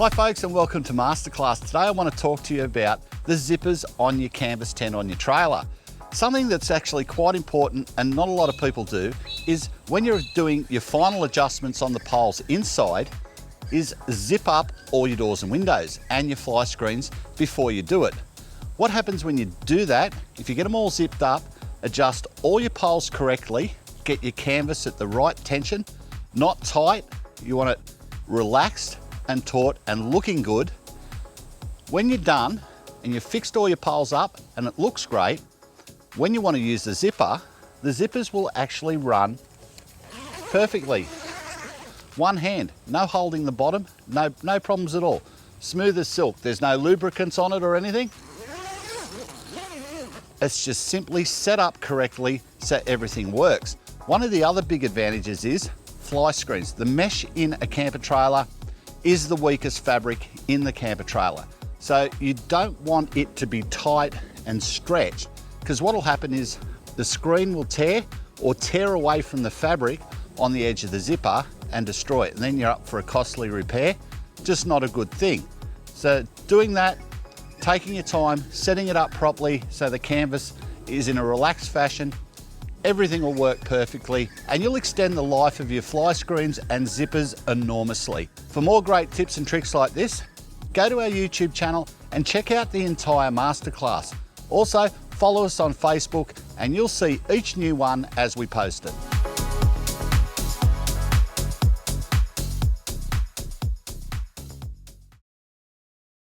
Hi folks, and welcome to Masterclass. Today I want to talk to you about the zippers on your canvas tent on your trailer. Something that's actually quite important and not a lot of people do is when you're doing your final adjustments on the poles inside is zip up all your doors and windows and your fly screens before you do it. What happens when you do that, if you get them all zipped up, adjust all your poles correctly, get your canvas at the right tension, not tight, you want it relaxed and taut and looking good. When you're done and you've fixed all your poles up and it looks great, when you want to use the zippers will actually run perfectly. One hand, no holding the bottom, no problems at all. Smooth as silk, there's no lubricants on it or anything. It's just simply set up correctly so everything works. One of the other big advantages is fly screens. The mesh in a camper trailer is the weakest fabric in the camper trailer. So you don't want it to be tight and stretched, because what will happen is the screen will tear or tear away from the fabric on the edge of the zipper and destroy it. And then you're up for a costly repair. Just not a good thing. So doing that, taking your time, setting it up properly so the canvas is in a relaxed fashion, everything will work perfectly and you'll extend the life of your fly screens and zippers enormously. For more great tips and tricks like this, go to our YouTube channel and check out the entire masterclass. Also, follow us on Facebook and you'll see each new one as we post it.